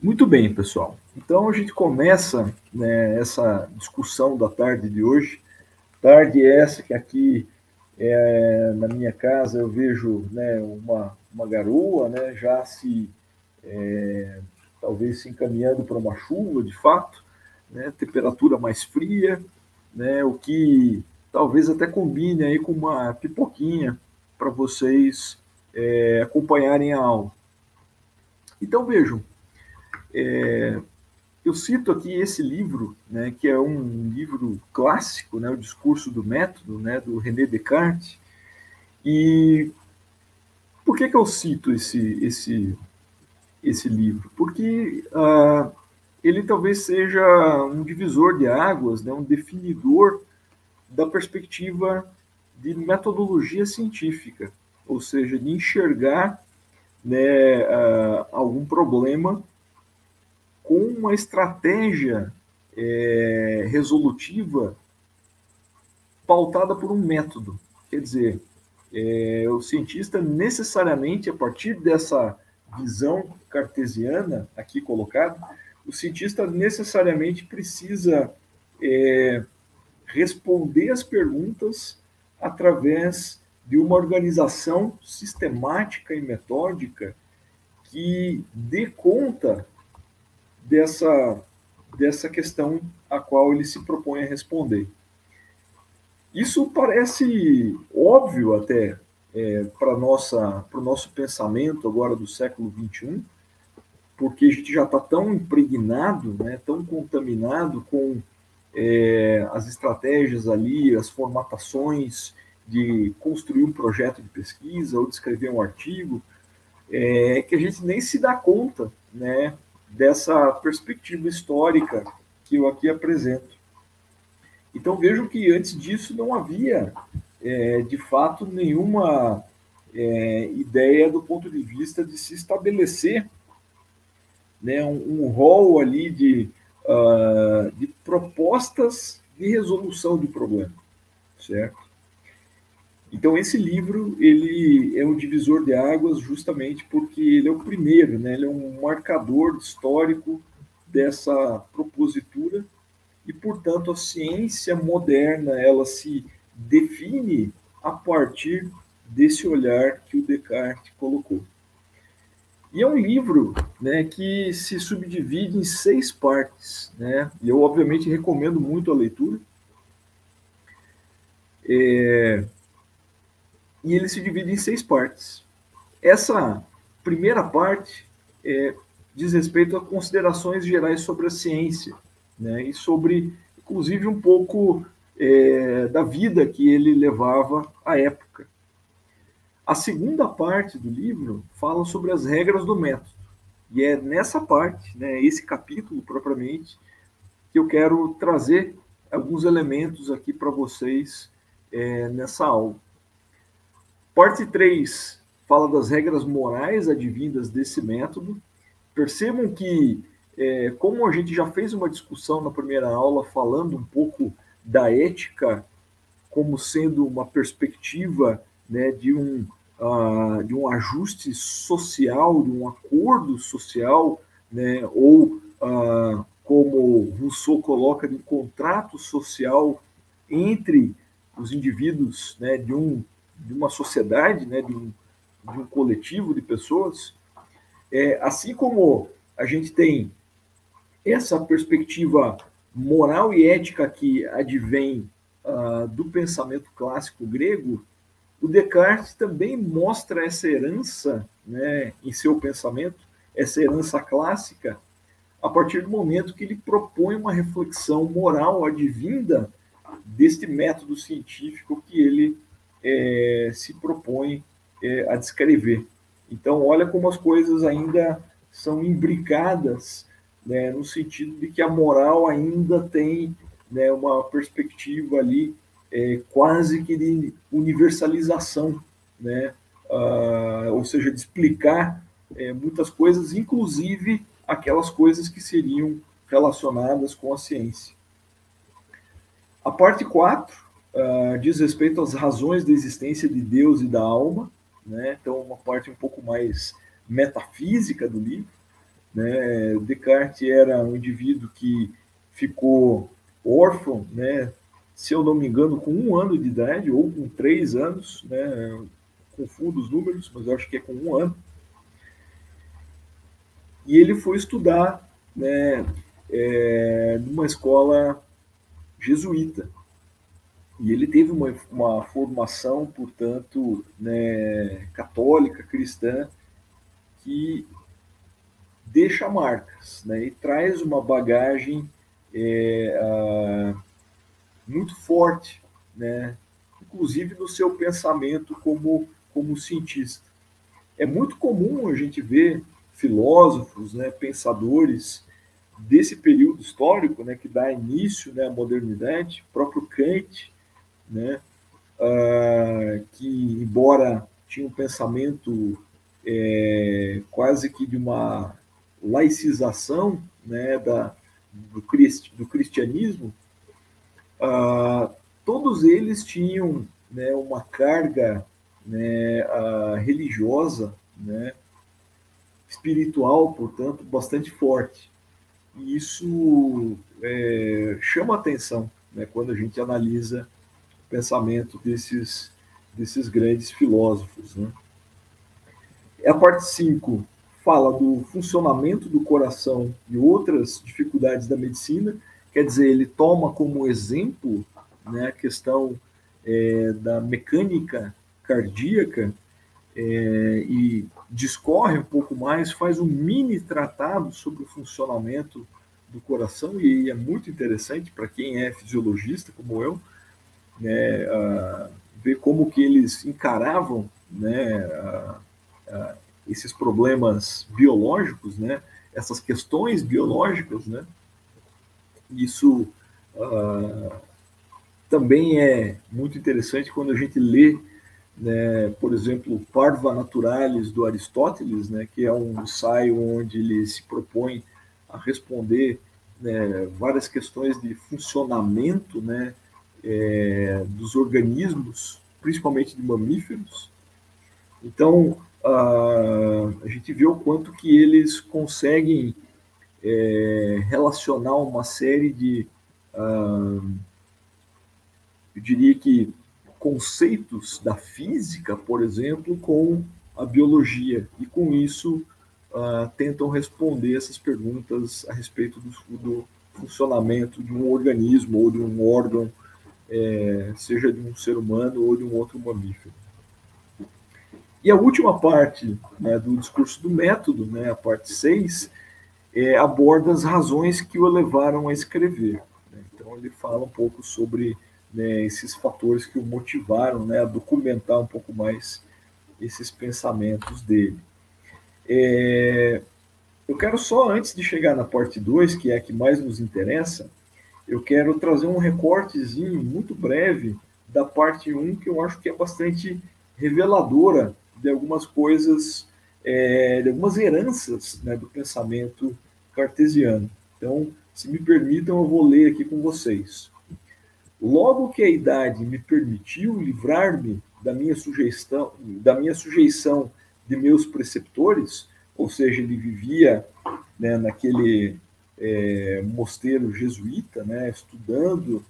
Muito bem, pessoal. Então a gente começa, né, essa discussão da tarde de hoje. Tarde essa que aqui na minha casa eu vejo, né, uma garoa, né, já se talvez se encaminhando para uma chuva, de fato, né, temperatura mais fria, né, o que talvez até combine aí com uma pipoquinha para vocês acompanharem a aula. Então vejam, eu cito aqui esse livro, né, que é um livro clássico, né, o Discurso do Método, né, do René Descartes. E por que eu cito esse livro? Porque ele talvez seja um divisor de águas, né, um definidor da perspectiva de metodologia científica, ou seja, de enxergar, né, algum problema com uma estratégia resolutiva pautada por um método. Quer dizer, o cientista necessariamente, a partir dessa visão cartesiana aqui colocada, o cientista necessariamente precisa responder as perguntas através de uma organização sistemática e metódica que dê conta dessa questão a qual ele se propõe a responder. Isso parece óbvio até para o nosso pensamento agora do século XXI, porque a gente já está tão impregnado, né, tão contaminado com as estratégias ali, as formatações de construir um projeto de pesquisa ou de escrever um artigo, que a gente nem se dá conta, né, dessa perspectiva histórica que eu aqui apresento. Então vejam que antes disso não havia, de fato, nenhuma ideia do ponto de vista de se estabelecer, né, um rol ali de propostas de resolução de problema, certo? Então esse livro ele é um divisor de águas justamente porque ele é o primeiro, né? Ele é um marcador histórico dessa propositura e, portanto, a ciência moderna ela se define a partir desse olhar que o Descartes colocou. E é um livro, né, que se subdivide em 6 partes, né? E eu obviamente recomendo muito a leitura. E ele se divide em 6 partes. Essa primeira parte diz respeito a considerações gerais sobre a ciência, né, e sobre, inclusive, um pouco da vida que ele levava à época. A segunda parte do livro fala sobre as regras do método. E é nessa parte, né, esse capítulo propriamente, que eu quero trazer alguns elementos aqui para vocês nessa aula. Parte 3 fala das regras morais advindas desse método. Percebam que, como a gente já fez uma discussão na primeira aula falando um pouco da ética como sendo uma perspectiva, né, de um ajuste social, de um acordo social, né, ou, como Rousseau coloca, de um contrato social entre os indivíduos, né, de uma sociedade, né, de um coletivo de pessoas. Assim como a gente tem essa perspectiva moral e ética que advém do pensamento clássico grego, o Descartes também mostra essa herança, né, em seu pensamento, essa herança clássica, a partir do momento que ele propõe uma reflexão moral advinda deste método científico que ele se propõe a descrever. Então, olha como as coisas ainda são imbricadas, né, no sentido de que a moral ainda tem, né, uma perspectiva ali quase que de universalização, né, ou seja, de explicar muitas coisas, inclusive aquelas coisas que seriam relacionadas com a ciência. A parte 4 diz respeito às razões da existência de Deus e da alma, né? Então, uma parte um pouco mais metafísica do livro. né? Descartes era um indivíduo que ficou órfão, né? Se eu não me engano, com 1 ano de idade, ou com 3 anos, né? Confundo os números, mas eu acho que é com 1 ano. E ele foi estudar, né, numa escola jesuíta. E ele teve uma formação, portanto, né, católica, cristã, que deixa marcas, né, e traz uma bagagem muito forte, né, inclusive no seu pensamento como cientista. É muito comum a gente ver filósofos, né, pensadores desse período histórico, né, que dá início, né, à modernidade, o próprio Kant, né, que embora tinha um pensamento quase que de uma laicização, né, do cristianismo, todos eles tinham, né, uma carga, né, religiosa, né, espiritual, portanto, bastante forte. E isso chama atenção, né, quando a gente analisa o pensamento desses grandes filósofos. Né? A parte 5 fala do funcionamento do coração e outras dificuldades da medicina, quer dizer, ele toma como exemplo, né, a questão da mecânica cardíaca e discorre um pouco mais, faz um mini tratado sobre o funcionamento do coração, e é muito interessante para quem é fisiologista, como eu, né, ver como que eles encaravam, né, esses problemas biológicos, né, essas questões biológicas, né, isso também é muito interessante quando a gente lê, né, por exemplo, Parva Naturalis do Aristóteles, né, que é um ensaio onde ele se propõe a responder, né, várias questões de funcionamento, né, dos organismos, principalmente de mamíferos. Então, a gente vê o quanto que eles conseguem relacionar uma série de, eu diria que, conceitos da física, por exemplo, com a biologia, e com isso tentam responder essas perguntas a respeito do funcionamento de um organismo ou de um órgão, seja de um ser humano ou de um outro mamífero. E a última parte, né, do discurso do método, né, a parte 6, aborda as razões que o levaram a escrever. Né? Então, ele fala um pouco sobre, né, esses fatores que o motivaram, né, a documentar um pouco mais esses pensamentos dele. Eu quero só, antes de chegar na parte 2, que é a que mais nos interessa, eu quero trazer um recortezinho muito breve da parte 1, que eu acho que é bastante reveladora de algumas coisas, de algumas heranças, né, do pensamento cartesiano. Então, se me permitam, eu vou ler aqui com vocês. Logo que a idade me permitiu livrar-me da minha sujeição de meus preceptores, ou seja, ele vivia, né, naquele mosteiro jesuíta, né, estudando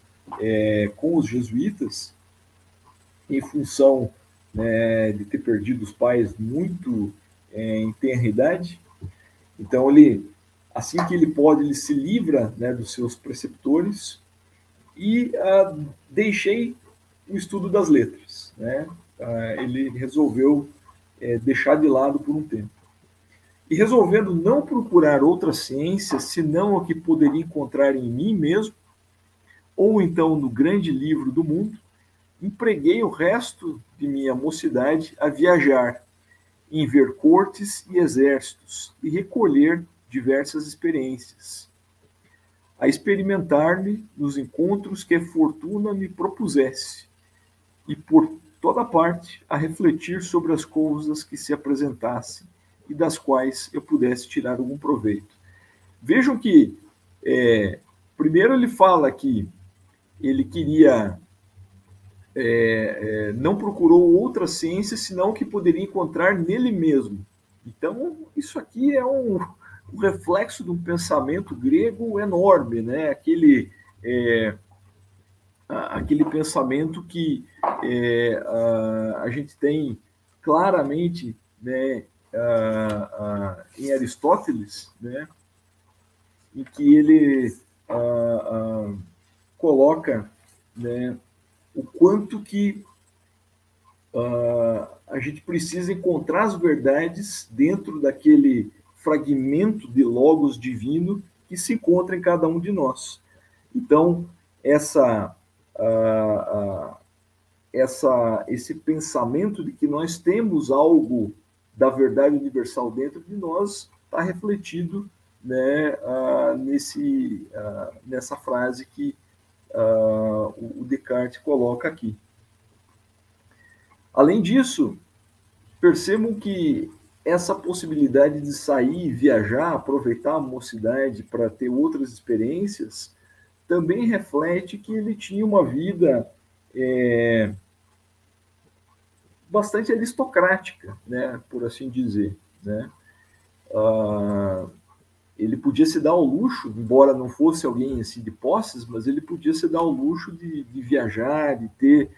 com os jesuítas, em função, né, de ter perdido os pais muito em tenra idade. Então, ele, assim que ele pode, ele se livra, né, dos seus preceptores e deixei o estudo das letras. Né? Ele resolveu deixar de lado por um tempo. E resolvendo não procurar outra ciência, senão a que poderia encontrar em mim mesmo, ou então no grande livro do mundo, empreguei o resto de minha mocidade a viajar, em ver cortes e exércitos, e recolher diversas experiências, a experimentar-me nos encontros que a fortuna me propusesse, e por toda parte a refletir sobre as coisas que se apresentassem e das quais eu pudesse tirar algum proveito. Vejam que, primeiro ele fala que ele queria, não procurou outra ciência senão que poderia encontrar nele mesmo. Então, isso aqui é o reflexo de um pensamento grego enorme, né? Aquele pensamento que a gente tem claramente, né, em Aristóteles, né, em que ele coloca, né, o quanto que a gente precisa encontrar as verdades dentro daquele fragmento de logos divino que se encontra em cada um de nós. Então, esse pensamento de que nós temos algo da verdade universal dentro de nós está refletido, né, nessa frase que o Descartes coloca aqui. Além disso, percebam que essa possibilidade de sair, viajar, aproveitar a mocidade para ter outras experiências, também reflete que ele tinha uma vida bastante aristocrática, né, por assim dizer, né? Ele podia se dar ao luxo, embora não fosse alguém assim de posses, mas ele podia se dar ao luxo de viajar, de ter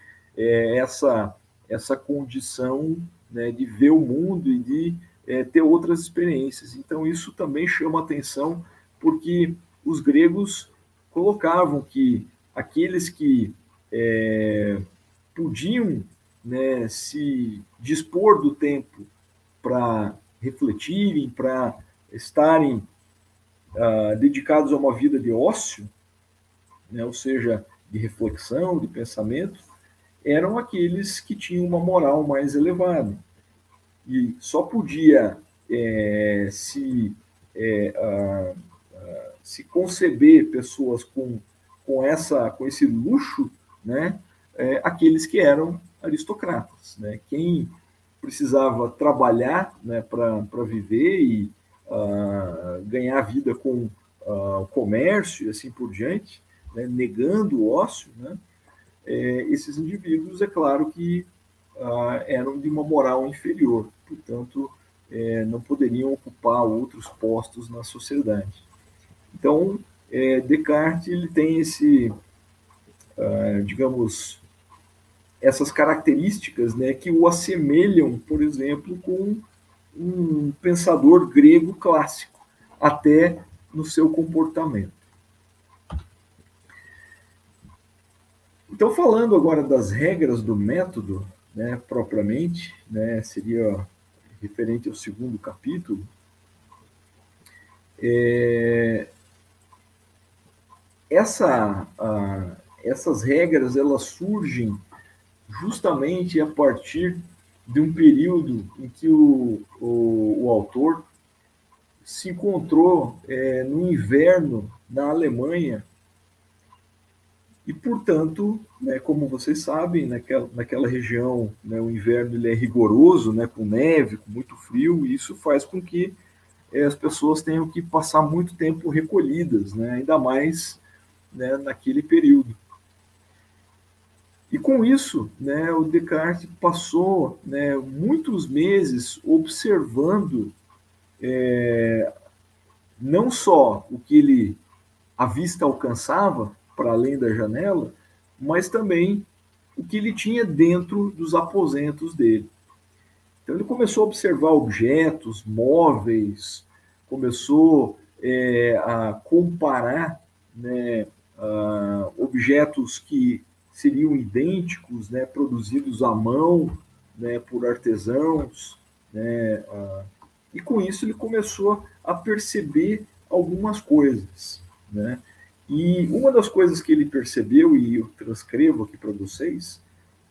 essa condição, né, de ver o mundo e de ter outras experiências. Então isso também chama atenção, porque os gregos colocavam que aqueles que podiam, né, se dispor do tempo para refletirem, para estarem dedicados a uma vida de ócio, né, ou seja, de reflexão, de pensamento, eram aqueles que tinham uma moral mais elevada. E só podia se conceber pessoas com esse luxo, né, aqueles que eram aristocratas, né? Quem precisava trabalhar, né, para viver e ganhar vida com o comércio e assim por diante, né, negando o ócio, né, esses indivíduos, é claro que eram de uma moral inferior, portanto, não poderiam ocupar outros postos na sociedade. Então, Descartes ele tem digamos, essas características, né, que o assemelham, por exemplo, com um pensador grego clássico, até no seu comportamento. Então, falando agora das regras do método, né, propriamente, né, seria referente ao segundo capítulo, essas regras elas surgem justamente a partir de um período em que o autor se encontrou no inverno na Alemanha e, portanto, né, como vocês sabem, naquela região, né, o inverno ele é rigoroso, né, com neve, com muito frio, e isso faz com que as pessoas tenham que passar muito tempo recolhidas, né, ainda mais, né, naquele período. E com isso, né, o Descartes passou, né, muitos meses observando não só o que a vista alcançava para além da janela, mas também o que ele tinha dentro dos aposentos dele. Então ele começou a observar objetos, móveis, começou a comparar, né, objetos que seriam idênticos, né, produzidos à mão, né, por artesãos, né, e com isso ele começou a perceber algumas coisas, né? E uma das coisas que ele percebeu, e eu transcrevo aqui para vocês,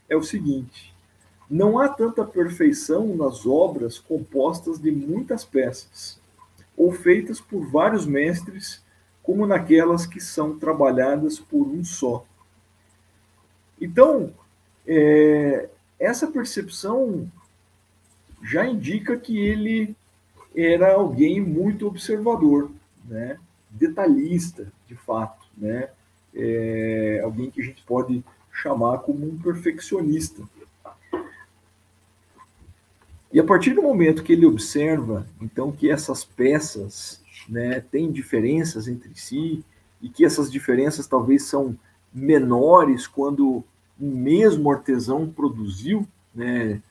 é o seguinte: não há tanta perfeição nas obras compostas de muitas peças, ou feitas por vários mestres, como naquelas que são trabalhadas por um só. Então, essa percepção já indica que ele era alguém muito observador, né? Detalhista, de fato, né? Alguém que a gente pode chamar como um perfeccionista. E a partir do momento que ele observa, então, que essas peças né, têm diferenças entre si e que essas diferenças talvez são menores quando o mesmo artesão produziu, né,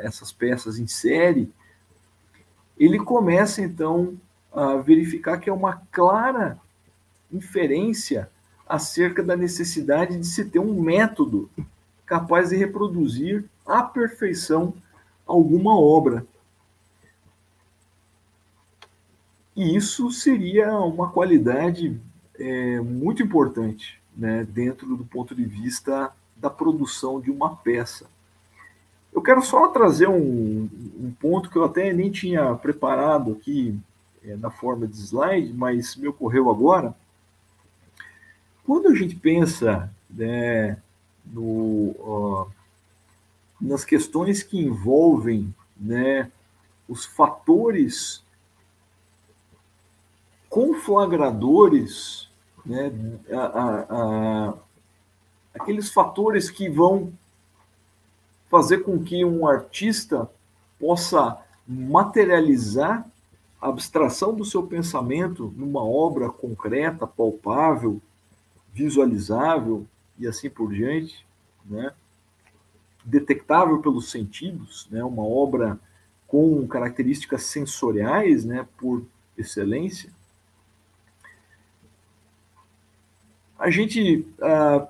essas peças em série, ele começa então a verificar que é uma clara inferência acerca da necessidade de se ter um método capaz de reproduzir à perfeição alguma obra. E isso seria uma qualidade muito importante, né, dentro do ponto de vista da produção de uma peça. Eu quero só trazer um ponto que eu até nem tinha preparado aqui na forma de slide, mas me ocorreu agora. Quando a gente pensa, né, nas questões que envolvem, né, os fatores conflagradores, né, aqueles fatores que vão fazer com que um artista possa materializar a abstração do seu pensamento numa obra concreta, palpável, visualizável e assim por diante, né? Detectável pelos sentidos, né? Uma obra com características sensoriais, né? Por excelência. A gente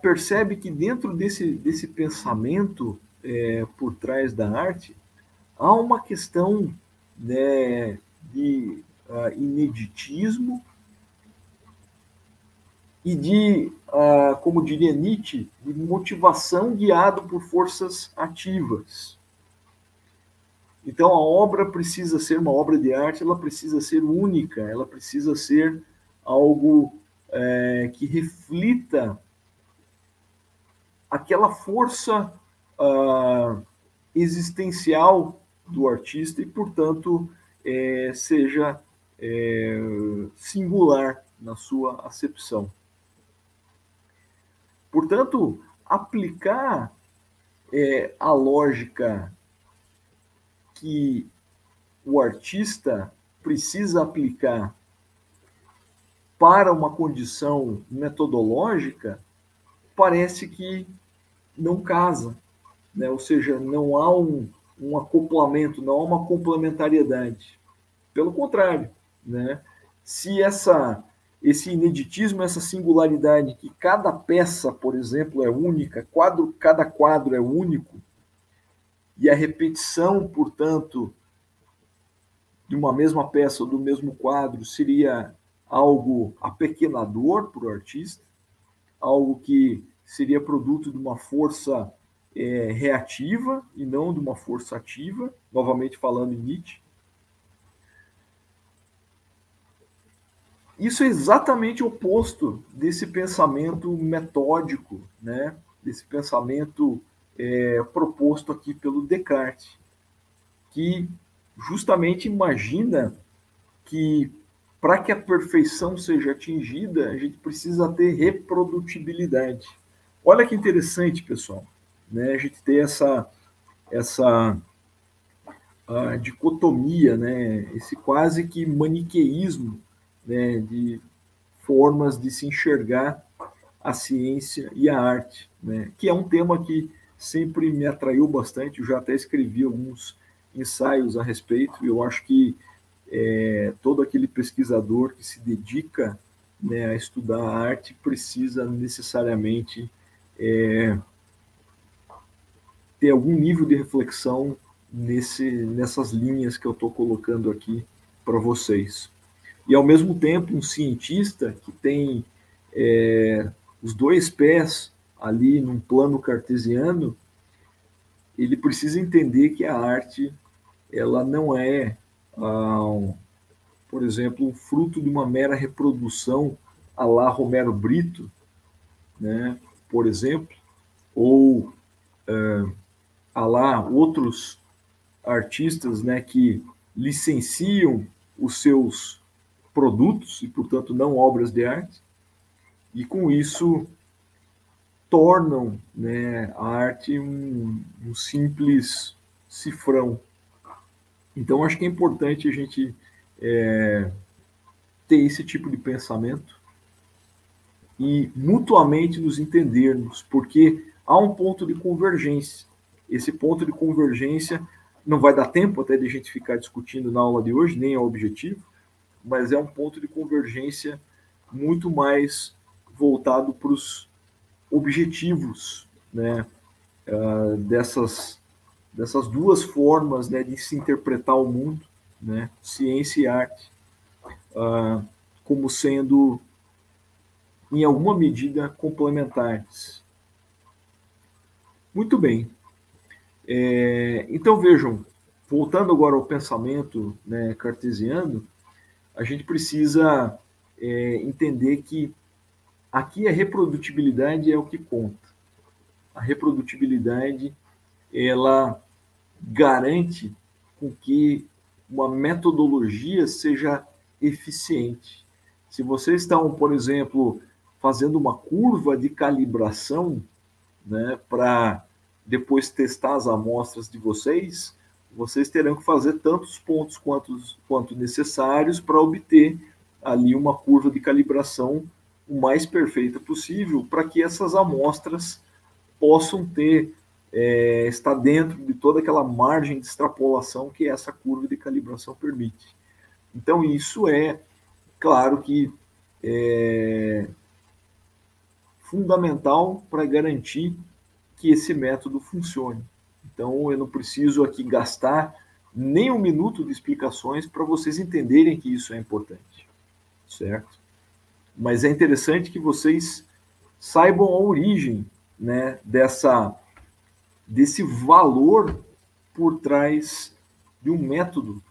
percebe que dentro desse pensamento por trás da arte há uma questão, né, de ineditismo e de, como diria Nietzsche, de motivação guiado por forças ativas. Então a obra precisa ser uma obra de arte, ela precisa ser única, ela precisa ser algo que reflita aquela força existencial do artista e, portanto, seja singular na sua acepção. Portanto, aplicar a lógica que o artista precisa aplicar para uma condição metodológica parece que não casa, né? Ou seja, não há um acoplamento, não há uma complementariedade. Pelo contrário, né? Se esse ineditismo, essa singularidade, que cada peça, por exemplo, é única, cada quadro é único, e a repetição, portanto, de uma mesma peça ou do mesmo quadro seria algo apequenador para o artista, algo que seria produto de uma força reativa e não de uma força ativa, novamente falando em Nietzsche. Isso é exatamente o oposto desse pensamento metódico, né? Desse pensamento proposto aqui pelo Descartes, que justamente imagina que para que a perfeição seja atingida, a gente precisa ter reprodutibilidade. Olha que interessante, pessoal, né? A gente ter essa dicotomia, né? Esse quase que maniqueísmo, né? De formas de se enxergar a ciência e a arte, né? Que é um tema que sempre me atraiu bastante. Eu já até escrevi alguns ensaios a respeito, e eu acho que todo aquele pesquisador que se dedica, né, a estudar a arte precisa necessariamente ter algum nível de reflexão nessas linhas que eu estou colocando aqui para vocês. E, ao mesmo tempo, um cientista que tem os dois pés ali num plano cartesiano, ele precisa entender que a arte ela não é, por exemplo, um fruto de uma mera reprodução à la Romero Brito, né, por exemplo, ou à la outros artistas, né, que licenciam os seus produtos e, portanto, não obras de arte, e com isso tornam, né, a arte um simples cifrão. Então, acho que é importante a gente ter esse tipo de pensamento e mutuamente nos entendermos, porque há um ponto de convergência. Esse ponto de convergência não vai dar tempo até de a gente ficar discutindo na aula de hoje, nem é o objetivo, mas é um ponto de convergência muito mais voltado para os objetivos, né, dessas duas formas, né, de se interpretar o mundo, né, ciência e arte, como sendo, em alguma medida, complementares. Muito bem. Então, vejam, voltando agora ao pensamento, né, cartesiano, a gente precisa entender que aqui a reprodutibilidade é o que conta. A reprodutibilidade, ela garante com que uma metodologia seja eficiente. Se vocês estão, por exemplo, fazendo uma curva de calibração, né, para depois testar as amostras de vocês, vocês terão que fazer tantos pontos quanto necessários para obter ali uma curva de calibração o mais perfeita possível, para que essas amostras possam estar dentro de toda aquela margem de extrapolação que essa curva de calibração permite. Então, isso é, claro que fundamental para garantir que esse método funcione. Então, eu não preciso aqui gastar nem um minuto de explicações para vocês entenderem que isso é importante, certo? Mas é interessante que vocês saibam a origem, né, desse valor por trás de um método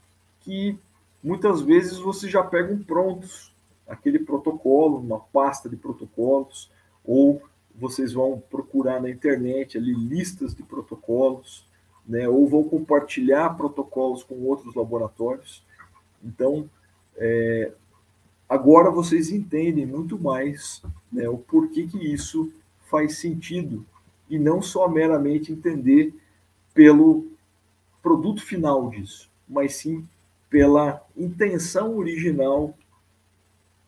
que muitas vezes vocês já pegam prontos, aquele protocolo, uma pasta de protocolos, ou vocês vão procurar na internet ali listas de protocolos, né, ou vão compartilhar protocolos com outros laboratórios. Então, agora vocês entendem muito mais, né, o porquê que isso faz sentido, e não só meramente entender pelo produto final disso, mas sim pela intenção original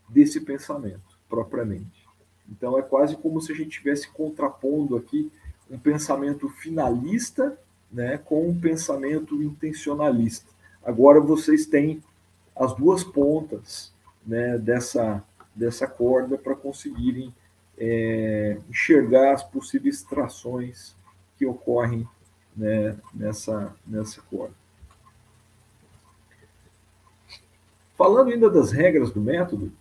desse pensamento, propriamente. Então, é quase como se a gente estivesse contrapondo aqui um pensamento finalista, né, com um pensamento intencionalista. Agora vocês têm as duas pontas, né, dessa corda para conseguirem enxergar as possíveis trações que ocorrem, né, nessa corda. Falando ainda das regras do método,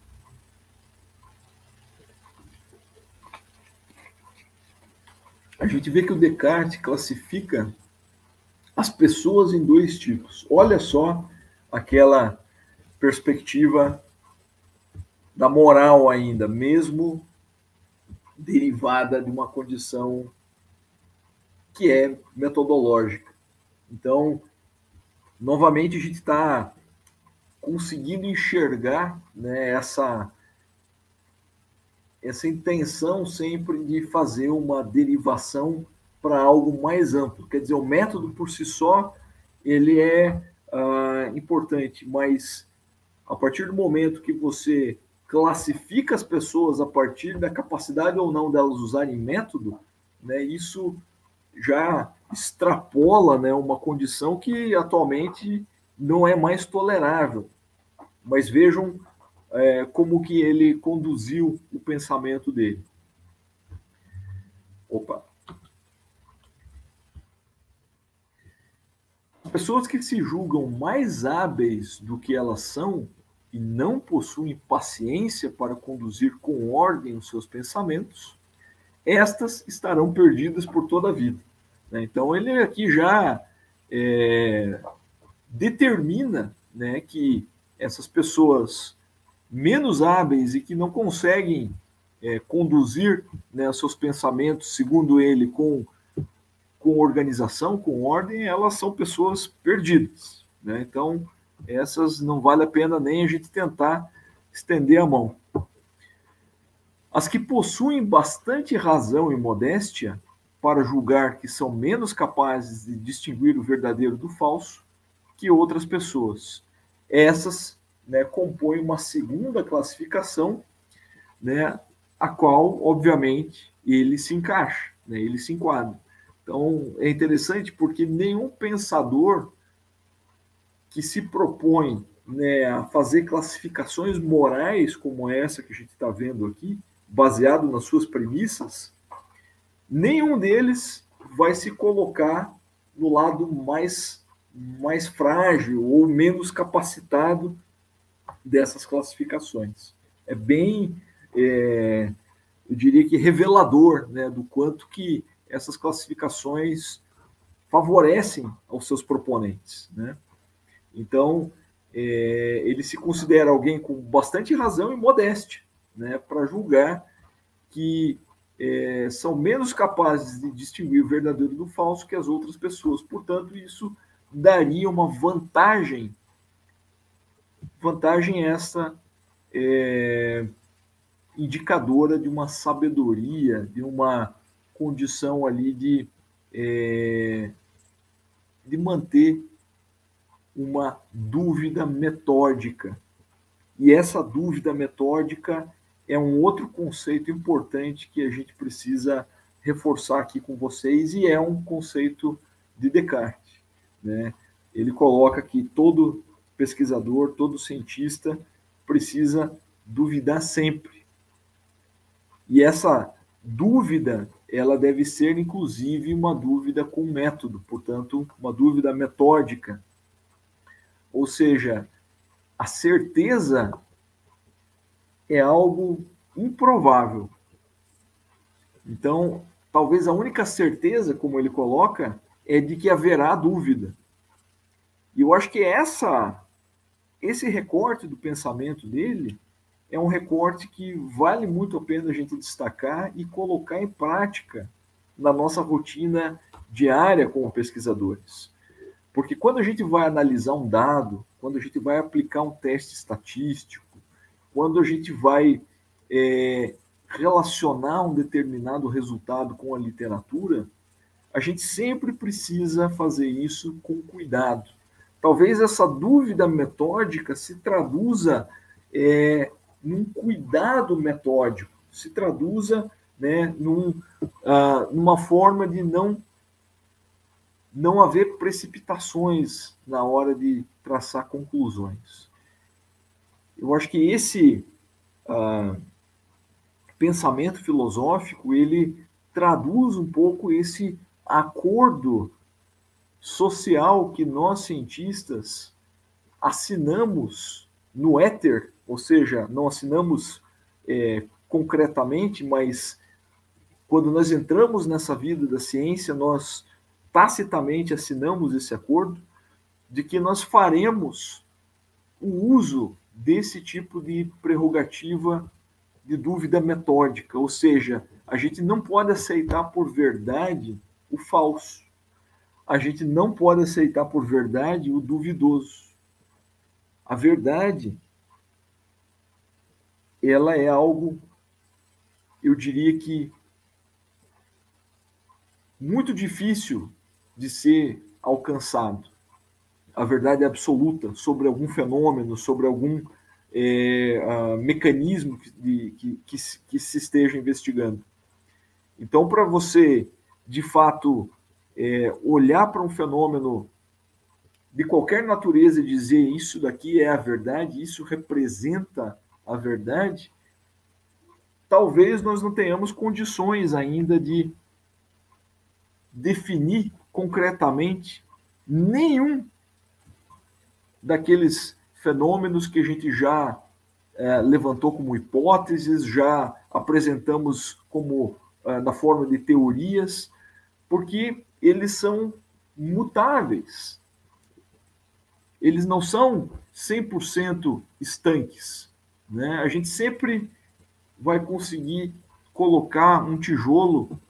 a gente vê que o Descartes classifica as pessoas em dois tipos. Olha só aquela perspectiva da moral ainda, mesmo derivada de uma condição que é metodológica. Então, novamente, a gente está conseguindo enxergar, né, essa intenção sempre de fazer uma derivação para algo mais amplo. Quer dizer, o método por si só, ele é importante, mas a partir do momento que você classifica as pessoas a partir da capacidade ou não delas usarem método, né, isso já extrapola, né, uma condição que atualmente não é mais tolerável. Mas vejam como que ele conduziu o pensamento dele. Opa! Pessoas que se julgam mais hábeis do que elas são e não possuem paciência para conduzir com ordem os seus pensamentos, estas estarão perdidas por toda a vida. Então, ele aqui já determina, né, que essas pessoas menos hábeis e que não conseguem conduzir, né, os seus pensamentos, segundo ele, com organização, com ordem, elas são pessoas perdidas, né? Então, essas não vale a pena nem a gente tentar estender a mão. As que possuem bastante razão e modéstia para julgar que são menos capazes de distinguir o verdadeiro do falso que outras pessoas. Essas né, compõe uma segunda classificação, né, a qual, obviamente, ele se encaixa, né, ele se enquadra. Então, é interessante porque nenhum pensador que se propõe, né, a fazer classificações morais como essa que a gente está vendo aqui, baseado nas suas premissas, nenhum deles vai se colocar no lado mais frágil ou menos capacitado dessas classificações. É bem, eu diria que revelador, né, do quanto que essas classificações favorecem aos seus proponentes, né? Então, ele se considera alguém com bastante razão e modéstia, né, para julgar que são menos capazes de distinguir o verdadeiro do falso que as outras pessoas. Portanto, isso daria uma vantagem essa indicadora de uma sabedoria, de uma condição ali de manter uma dúvida metódica. E essa dúvida metódica é um outro conceito importante que a gente precisa reforçar aqui com vocês, e é um conceito de Descartes, né? Ele coloca que todo pesquisador, todo cientista precisa duvidar sempre. E essa dúvida, ela deve ser, inclusive, uma dúvida com método, portanto, uma dúvida metódica. Ou seja, a certeza é algo improvável. Então, talvez a única certeza, como ele coloca, é de que haverá dúvida. E eu acho que esse recorte do pensamento dele é um recorte que vale muito a pena a gente destacar e colocar em prática na nossa rotina diária como pesquisadores. Porque quando a gente vai analisar um dado, quando a gente vai aplicar um teste estatístico, quando a gente vai relacionar um determinado resultado com a literatura, a gente sempre precisa fazer isso com cuidado. Talvez essa dúvida metódica se traduza num cuidado metódico, se traduza, né, numa forma de não haver precipitações na hora de traçar conclusões. Eu acho que esse pensamento filosófico, ele traduz um pouco esse acordo social que nós, cientistas, assinamos no éter, ou seja, não assinamos concretamente, mas quando nós entramos nessa vida da ciência, nós tacitamente assinamos esse acordo de que nós faremos o uso desse tipo de prerrogativa de dúvida metódica, ou seja, a gente não pode aceitar por verdade o falso. A gente não pode aceitar por verdade o duvidoso. A verdade, ela é algo, eu diria que, muito difícil de ser alcançado. A verdade absoluta sobre algum fenômeno, sobre algum mecanismo que se esteja investigando. Então, para você, de fato, olhar para um fenômeno de qualquer natureza e dizer isso daqui é a verdade, isso representa a verdade, talvez nós não tenhamos condições ainda de definir concretamente nenhum daqueles fenômenos que a gente já levantou como hipóteses, já apresentamos como na forma de teorias, porque eles são mutáveis. Eles não são 100% estanques, né? A gente sempre vai conseguir colocar um tijolo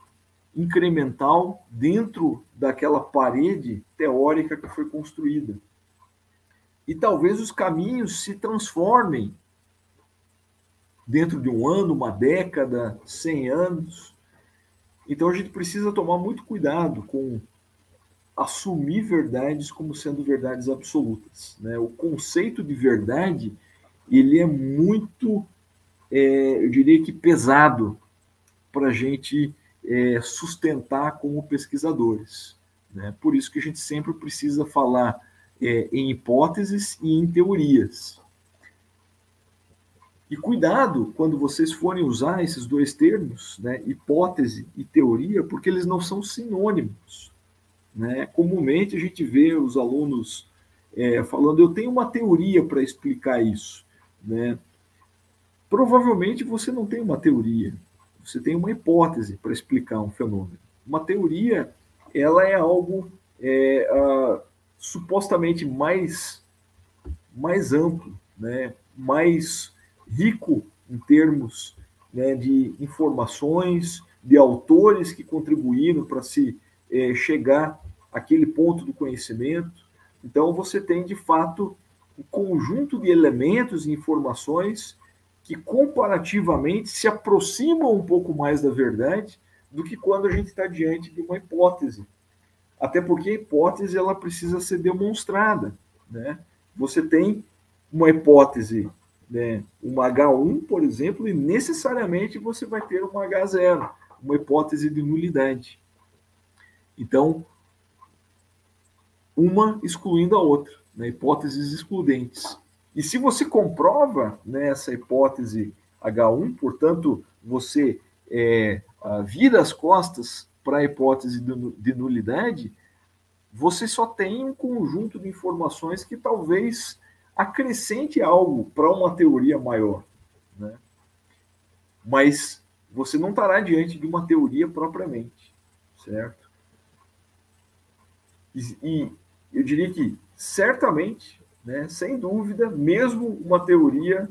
incremental dentro daquela parede teórica que foi construída. E talvez os caminhos se transformem dentro de um ano, uma década, 100 anos. Então a gente precisa tomar muito cuidado com assumir verdades como sendo verdades absolutas, né? O conceito de verdade, ele é muito, eu diria que pesado para a gente sustentar como pesquisadores, né? Por isso que a gente sempre precisa falar em hipóteses e em teorias. E cuidado quando vocês forem usar esses dois termos, né, hipótese e teoria, porque eles não são sinônimos, né? Comumente a gente vê os alunos falando, eu tenho uma teoria para explicar isso, né? Provavelmente você não tem uma teoria, você tem uma hipótese para explicar um fenômeno. Uma teoria, ela é algo supostamente mais amplo, né? Mais rico em termos, né, de informações, de autores que contribuíram para se chegar àquele ponto do conhecimento. Então, você tem, de fato, um conjunto de elementos e informações que, comparativamente, se aproximam um pouco mais da verdade do que quando a gente está diante de uma hipótese. Até porque a hipótese ela precisa ser demonstrada, né? Você tem uma hipótese, né, uma H1, por exemplo, e necessariamente você vai ter uma H0, uma hipótese de nulidade. Então, uma excluindo a outra, né, hipóteses excludentes. E se você comprova, né, essa hipótese H1, portanto, você vira as costas para a hipótese de nulidade, você só tem um conjunto de informações que talvez acrescente algo para uma teoria maior, né? Mas você não estará diante de uma teoria propriamente, certo? E eu diria que, certamente, né, sem dúvida, mesmo uma teoria,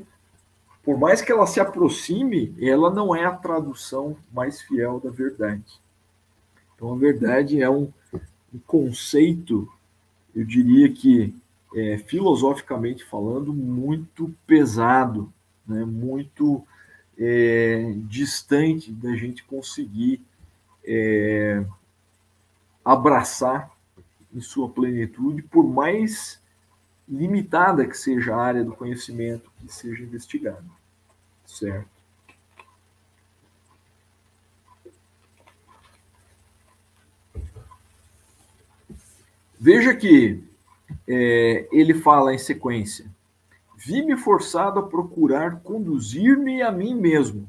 por mais que ela se aproxime, ela não é a tradução mais fiel da verdade. Então, a verdade é um conceito, eu diria que, filosoficamente falando, muito pesado, né? Muito distante da gente conseguir abraçar em sua plenitude, por mais limitada que seja a área do conhecimento que seja investigado, certo? Veja que ele fala em sequência: vi-me forçado a procurar conduzir-me a mim mesmo.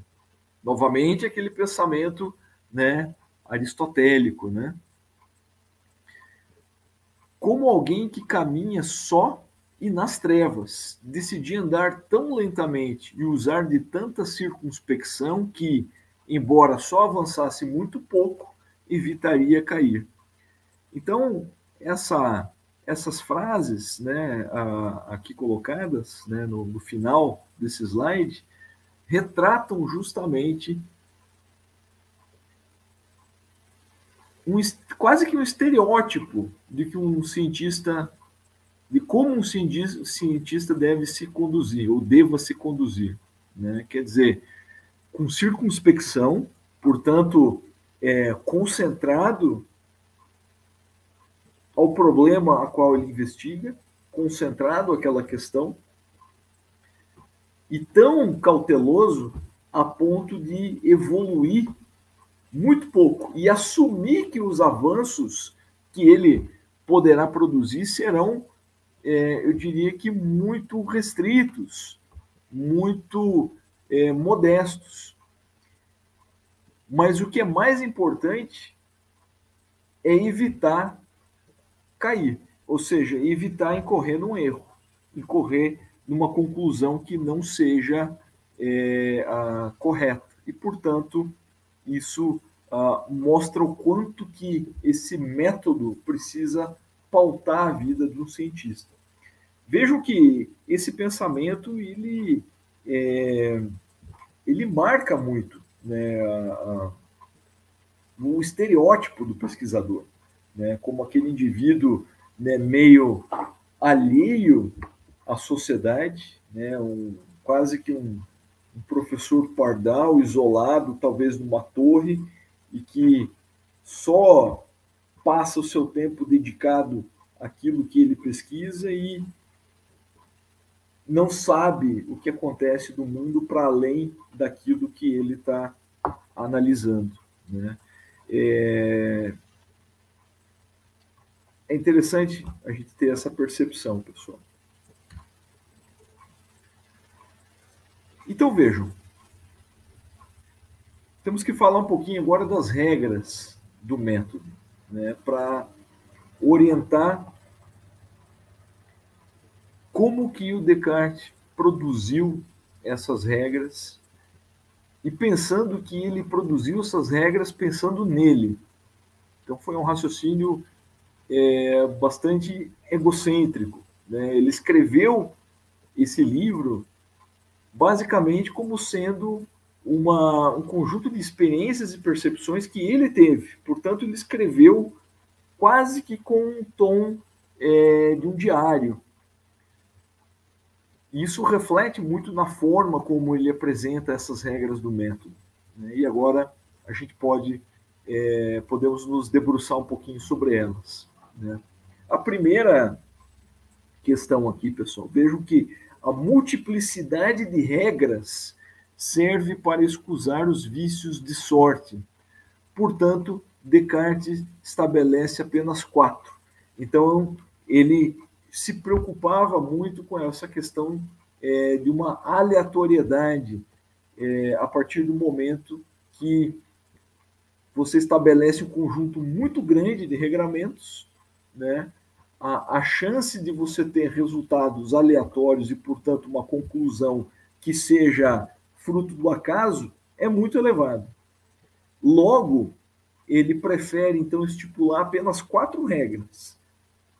Novamente, aquele pensamento, né, aristotélico, né? Como alguém que caminha só e nas trevas, decidi andar tão lentamente e usar de tanta circunspecção que, embora só avançasse muito pouco, evitaria cair. Então, essas frases, né, aqui colocadas, né, no final desse slide, retratam justamente quase que um estereótipo de que um cientista, de como um cientista deve se conduzir, ou deva se conduzir, né? Quer dizer, com circunspecção, portanto, concentrado ao problema a qual ele investiga, concentrado àquela questão, e tão cauteloso a ponto de evoluir muito pouco e assumir que os avanços que ele poderá produzir serão, eu diria que muito restritos, muito modestos. Mas o que é mais importante é evitar cair, ou seja, evitar incorrer num erro, incorrer numa conclusão que não seja correta. E, portanto, isso mostra o quanto que esse método precisa pautar a vida de um cientista. Vejam que esse pensamento ele marca muito, né, o estereótipo do pesquisador, né, como aquele indivíduo, né, meio alheio à sociedade, né, quase que um professor pardal, isolado, talvez numa torre, e que só passa o seu tempo dedicado àquilo que ele pesquisa e não sabe o que acontece no mundo para além daquilo que ele está analisando, né? É interessante a gente ter essa percepção, pessoal. Então, vejam, temos que falar um pouquinho agora das regras do método, né, para orientar como que o Descartes produziu essas regras e pensando que ele produziu essas regras pensando nele. Então, foi um raciocínio bastante egocêntrico, né? Ele escreveu esse livro basicamente como sendo um conjunto de experiências e percepções que ele teve. Portanto, ele escreveu quase que com um tom de um diário. Isso reflete muito na forma como ele apresenta essas regras do método, né? E agora a gente podemos nos debruçar um pouquinho sobre elas, né? A primeira questão aqui, pessoal, vejam que a multiplicidade de regras serve para excusar os vícios de sorte. Portanto, Descartes estabelece apenas 4. Então, ele se preocupava muito com essa questão de uma aleatoriedade a partir do momento que você estabelece um conjunto muito grande de regramentos, né? A chance de você ter resultados aleatórios e, portanto, uma conclusão que seja fruto do acaso é muito elevada. Logo, ele prefere, então, estipular apenas 4 regras,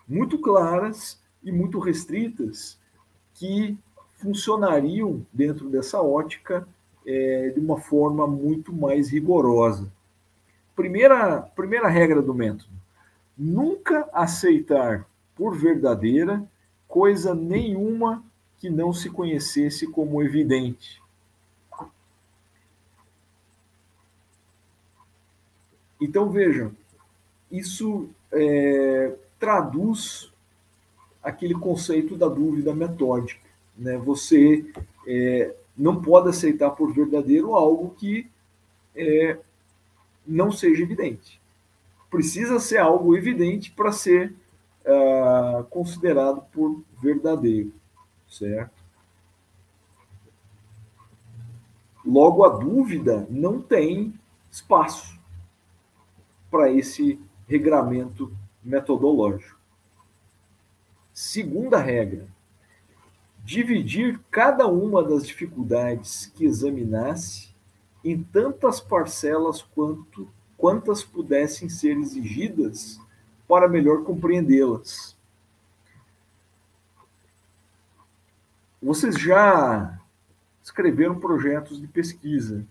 muito claras e muito restritas, que funcionariam dentro dessa ótica de uma forma muito mais rigorosa. Primeira regra do método: nunca aceitar por verdadeira coisa nenhuma que não se conhecesse como evidente. Então, vejam, isso traduz aquele conceito da dúvida metódica, né? Você não pode aceitar por verdadeiro algo que não seja evidente. Precisa ser algo evidente para ser considerado por verdadeiro, certo? Logo, a dúvida não tem espaço para esse regramento metodológico. Segunda regra: dividir cada uma das dificuldades que examinasse em tantas parcelas quantas pudessem ser exigidas para melhor compreendê-las. Vocês já escreveram projetos de pesquisa.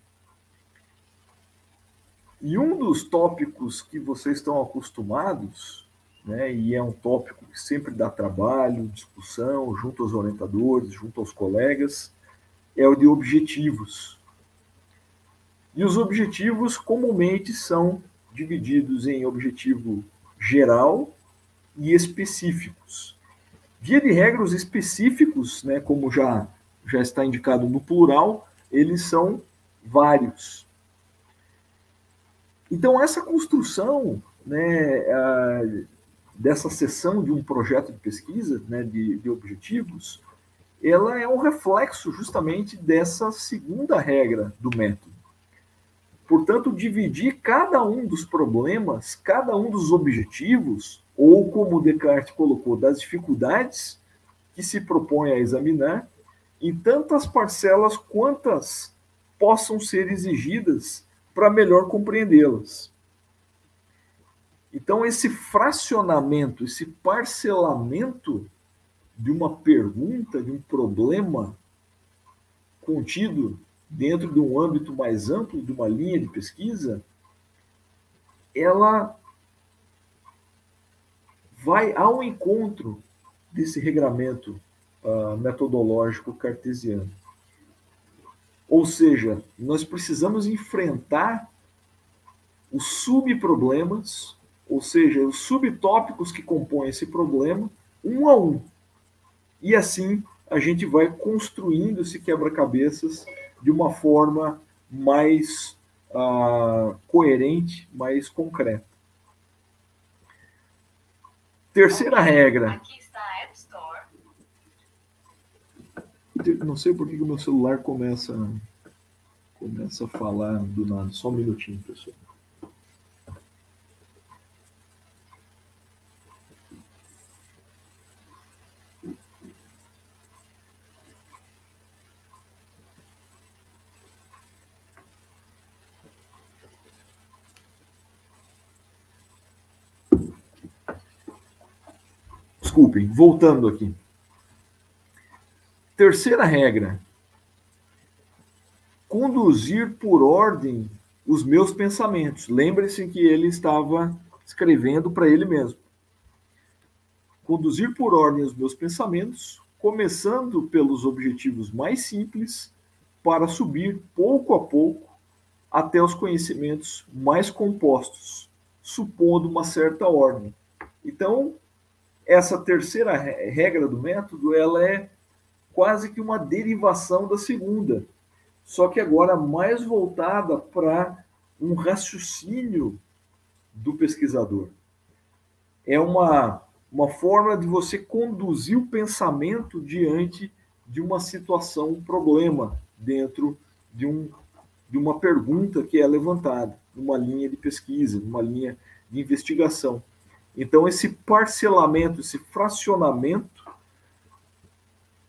E um dos tópicos que vocês estão acostumados, né, e é um tópico que sempre dá trabalho, discussão, junto aos orientadores, junto aos colegas, é o de objetivos. E os objetivos comumente são divididos em objetivo geral e específicos. Via de regra, os específicos, né, como já está indicado no plural, eles são vários. Então, essa construção, né, dessa seção de um projeto de pesquisa, né, de objetivos, ela é um reflexo justamente dessa segunda regra do método. Portanto, dividir cada um dos problemas, cada um dos objetivos, ou como Descartes colocou, das dificuldades que se propõe a examinar, em tantas parcelas quantas possam ser exigidas para melhor compreendê-las. Então, esse fracionamento, esse parcelamento de uma pergunta, de um problema contido dentro de um âmbito mais amplo, de uma linha de pesquisa, ela vai ao encontro desse regramento metodológico cartesiano. Ou seja, nós precisamos enfrentar os subproblemas, ou seja, os subtópicos que compõem esse problema, um a um. E assim a gente vai construindo esse quebra-cabeças de uma forma mais coerente, mais concreta. Terceira regra. Aqui está a App Store. Não sei por que o meu celular começa a falar do nada. Só um minutinho, pessoal. Desculpem, voltando aqui. Terceira regra. Conduzir por ordem os meus pensamentos. Lembre-se que ele estava escrevendo para ele mesmo. Conduzir por ordem os meus pensamentos, começando pelos objetivos mais simples, para subir pouco a pouco até os conhecimentos mais compostos, supondo uma certa ordem. Então, essa terceira regra do método, ela é quase que uma derivação da segunda, só que agora mais voltada para um raciocínio do pesquisador. É uma forma de você conduzir o pensamento diante de uma situação, um problema, dentro de uma pergunta que é levantada, numa linha de pesquisa, numa linha de investigação. Então, esse parcelamento, esse fracionamento,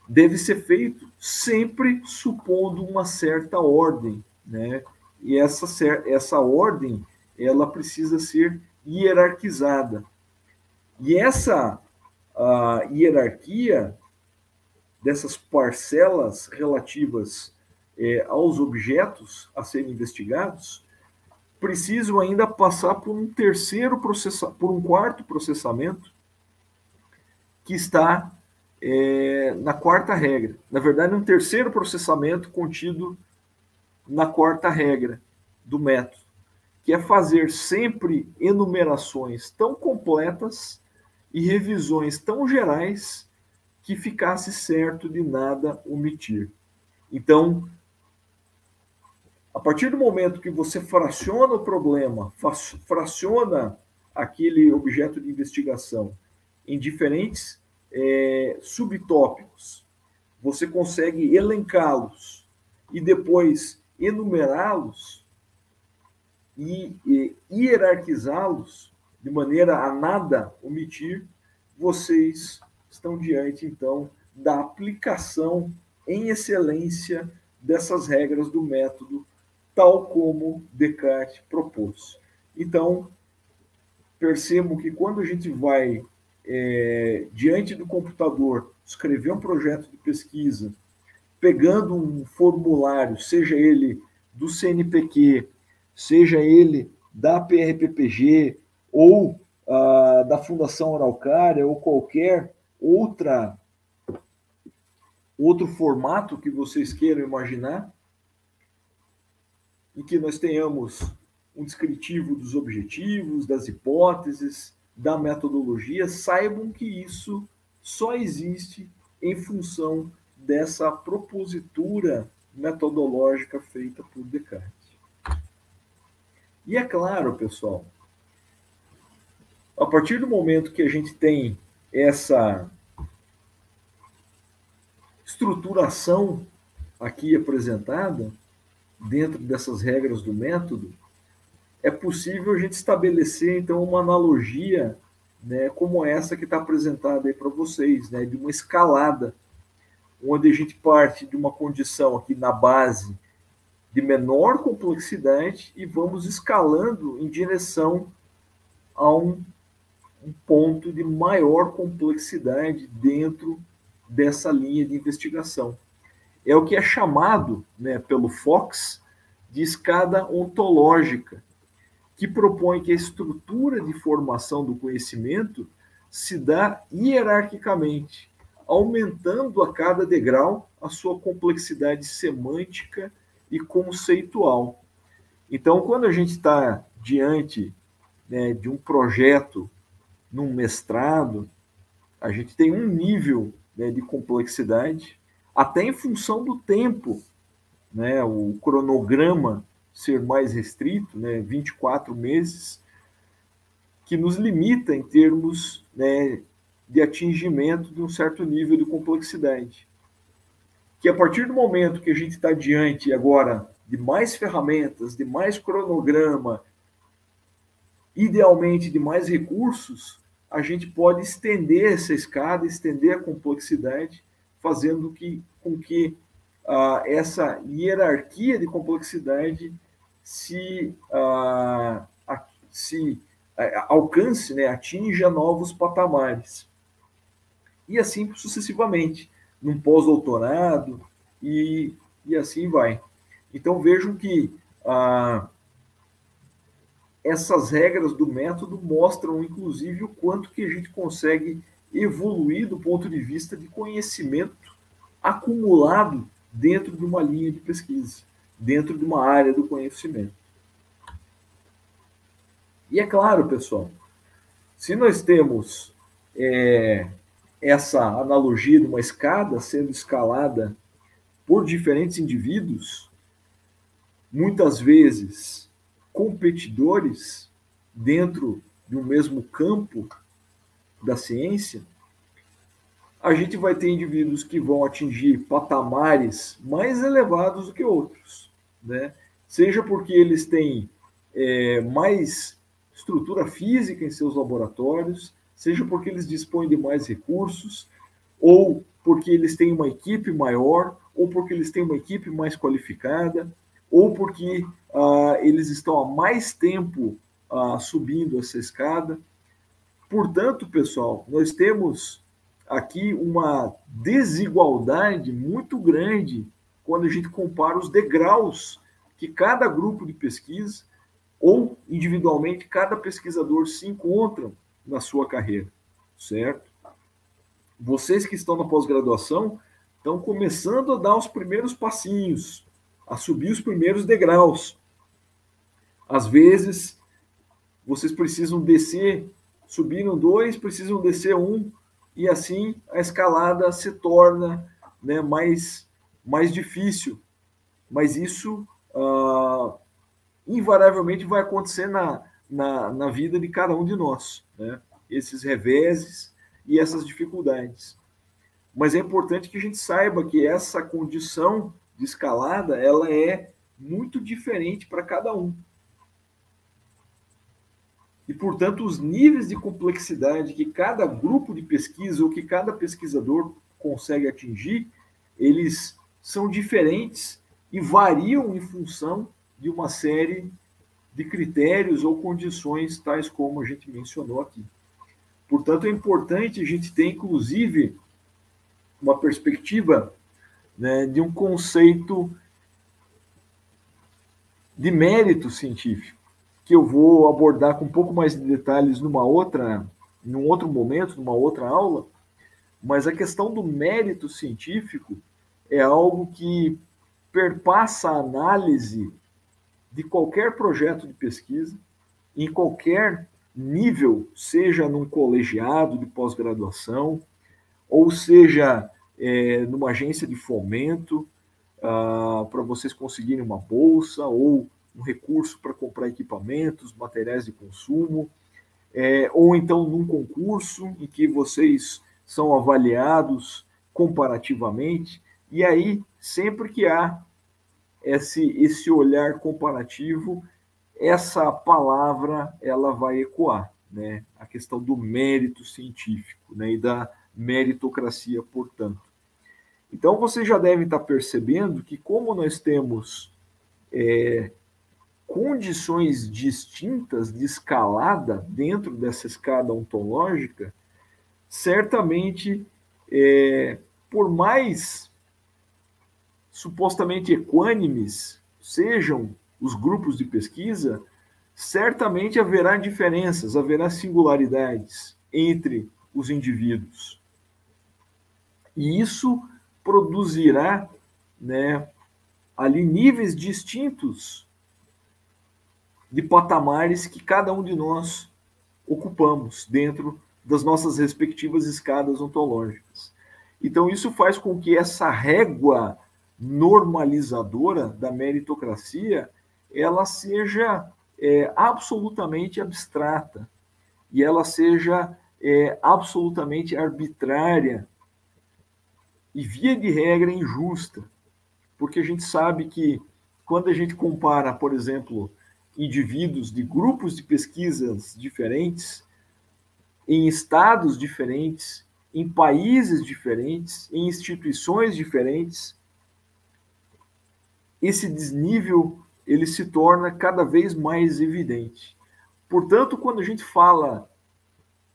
deve ser feito sempre supondo uma certa ordem, né? E essa ordem, ela precisa ser hierarquizada. E essa hierarquia dessas parcelas relativas aos objetos a serem investigados precisam ainda passar por um quarto processamento que está na quarta regra. Na verdade, um terceiro processamento contido na quarta regra do método, que é fazer sempre enumerações tão completas e revisões tão gerais que ficasse certo de nada omitir. Então, a partir do momento que você fraciona o problema, fraciona aquele objeto de investigação em diferentes subtópicos, você consegue elencá-los e depois enumerá-los e hierarquizá-los de maneira a nada omitir, vocês estão diante, então, da aplicação em excelência dessas regras do método, tal como Descartes propôs. Então, percebo que quando a gente vai diante do computador escrever um projeto de pesquisa, pegando um formulário, seja ele do CNPq, seja ele da PRPPG, ou da Fundação Araucária, ou qualquer outro formato que vocês queiram imaginar, em que nós tenhamos um descritivo dos objetivos, das hipóteses, da metodologia, saibam que isso só existe em função dessa propositura metodológica feita por Descartes. E é claro, pessoal, a partir do momento que a gente tem essa estruturação aqui apresentada, dentro dessas regras do método, é possível a gente estabelecer, então, uma analogia, né, como essa que está apresentada aí para vocês, né, de uma escalada, onde a gente parte de uma condição aqui na base de menor complexidade e vamos escalando em direção a um ponto de maior complexidade dentro dessa linha de investigação. É o que é chamado, né, pelo Fox, de escada ontológica, que propõe que a estrutura de formação do conhecimento se dá hierarquicamente, aumentando a cada degrau a sua complexidade semântica e conceitual. Então, quando a gente está diante, né, de um projeto num mestrado, a gente tem um nível né, de complexidade, até em função do tempo, né, o cronograma ser mais restrito, né, 24 meses, que nos limita em termos, né, de atingimento de um certo nível de complexidade. Que a partir do momento que a gente está diante agora de mais ferramentas, de mais cronograma, idealmente de mais recursos, a gente pode estender essa escada, estender a complexidade, fazendo com que essa hierarquia de complexidade se alcance, né, atinja novos patamares. E assim sucessivamente, num pós-doutorado, e assim vai. Então vejam que essas regras do método mostram, inclusive, o quanto que a gente consegue evoluir do ponto de vista de conhecimento acumulado dentro de uma linha de pesquisa, dentro de uma área do conhecimento. E é claro, pessoal, se nós temos essa analogia de uma escada sendo escalada por diferentes indivíduos, muitas vezes competidores dentro de um mesmo campo da ciência, a gente vai ter indivíduos que vão atingir patamares mais elevados do que outros, né? Seja porque eles têm mais estrutura física em seus laboratórios, seja porque eles dispõem de mais recursos, ou porque eles têm uma equipe maior, ou porque eles têm uma equipe mais qualificada, ou porque eles estão há mais tempo subindo essa escada. Portanto, pessoal, nós temos aqui uma desigualdade muito grande quando a gente compara os degraus que cada grupo de pesquisa ou individualmente cada pesquisador se encontra na sua carreira, certo? Vocês que estão na pós-graduação estão começando a dar os primeiros passinhos, a subir os primeiros degraus. Às vezes, vocês precisam descer, subiram 2, precisam descer 1, e assim a escalada se torna, né, mais difícil. Mas isso invariavelmente vai acontecer na vida de cada um de nós, né? Esses reveses e essas dificuldades. Mas é importante que a gente saiba que essa condição de escalada ela é muito diferente para cada um. E, portanto, os níveis de complexidade que cada grupo de pesquisa ou que cada pesquisador consegue atingir, eles são diferentes e variam em função de uma série de critérios ou condições tais como a gente mencionou aqui. Portanto, é importante a gente ter, inclusive, uma perspectiva, né, de um conceito de mérito científico, que eu vou abordar com um pouco mais de detalhes num outro momento, numa outra aula, mas a questão do mérito científico é algo que perpassa a análise de qualquer projeto de pesquisa, em qualquer nível, seja num colegiado de pós-graduação, ou seja numa agência de fomento, para vocês conseguirem uma bolsa, ou um recurso para comprar equipamentos, materiais de consumo, ou então num concurso em que vocês são avaliados comparativamente, e aí, sempre que há esse olhar comparativo, essa palavra ela vai ecoar, né? A questão do mérito científico, né? E da meritocracia, portanto. Então, vocês já devem estar percebendo que, como nós temos condições distintas de escalada dentro dessa escada ontológica, certamente, por mais supostamente equânimes sejam os grupos de pesquisa, certamente haverá diferenças, haverá singularidades entre os indivíduos. E isso produzirá, né, ali níveis distintos de patamares que cada um de nós ocupamos dentro das nossas respectivas escadas ontológicas. Então, isso faz com que essa régua normalizadora da meritocracia ela seja absolutamente abstrata e ela seja absolutamente arbitrária e, via de regra, injusta. Porque a gente sabe que, quando a gente compara, por exemplo, indivíduos de grupos de pesquisas diferentes, em estados diferentes, em países diferentes, em instituições diferentes, esse desnível ele se torna cada vez mais evidente. Portanto, quando a gente fala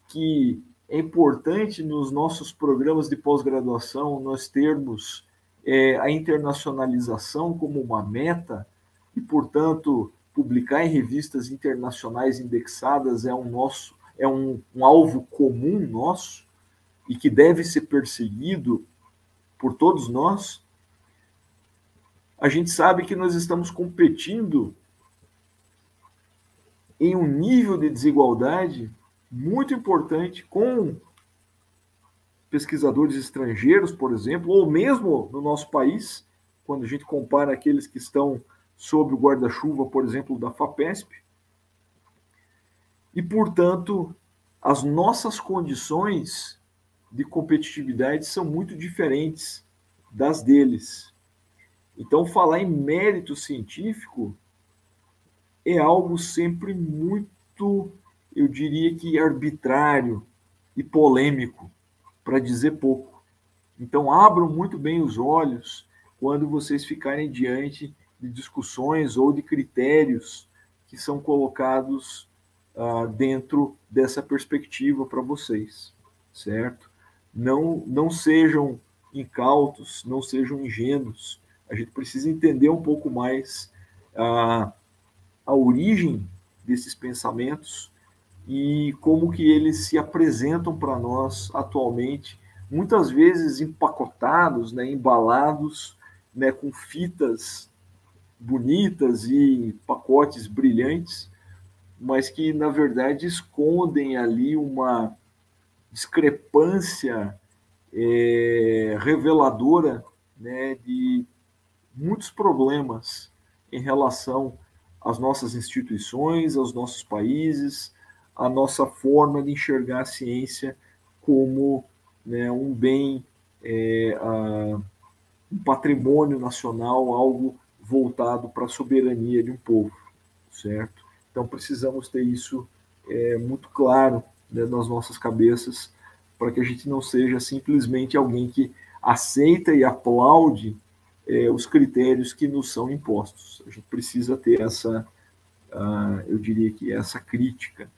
que é importante nos nossos programas de pós-graduação nós termos a internacionalização como uma meta e, portanto, publicar em revistas internacionais indexadas é um alvo comum nosso e que deve ser perseguido por todos nós, a gente sabe que nós estamos competindo em um nível de desigualdade muito importante com pesquisadores estrangeiros, por exemplo, ou mesmo no nosso país, quando a gente compara aqueles que estão sob o guarda-chuva, por exemplo, da FAPESP. E, portanto, as nossas condições de competitividade são muito diferentes das deles. Então, falar em mérito científico é algo sempre muito, eu diria que arbitrário e polêmico, para dizer pouco. Então, abram muito bem os olhos quando vocês ficarem diante de discussões ou de critérios que são colocados dentro dessa perspectiva para vocês, certo? Não sejam incautos, não sejam ingênuos. A gente precisa entender um pouco mais a origem desses pensamentos e como que eles se apresentam para nós atualmente, muitas vezes empacotados, né, embalados, né, com fitas bonitas e pacotes brilhantes, mas que, na verdade, escondem ali uma discrepância reveladora, né, de muitos problemas em relação às nossas instituições, aos nossos países, a nossa forma de enxergar a ciência como, né, um bem, um patrimônio nacional, algo voltado para a soberania de um povo, certo? Então precisamos ter isso muito claro, né, nas nossas cabeças, para que a gente não seja simplesmente alguém que aceita e aplaude os critérios que nos são impostos. A gente precisa ter essa, eu diria que essa crítica